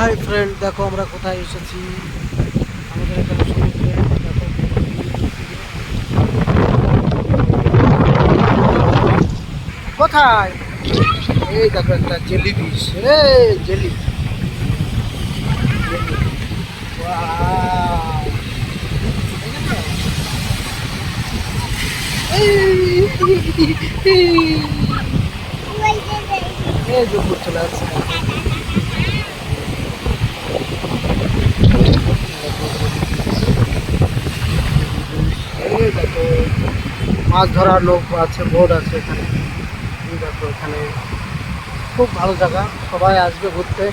Hi friend, দেখো আমরা কোথায় এসেছি। আমাদের এখানে সমুদ্রে দেখো কোথায়, এই দেখো একটা জেলি ফিশ। জেলি, এই যে চলে আসছে। এই দেখো মাছ ধরার লোক আছে, বোট আছে এখানে। এই দেখো এখানে খুব ভালো জায়গা, সবাই আসবে ঘুরতে।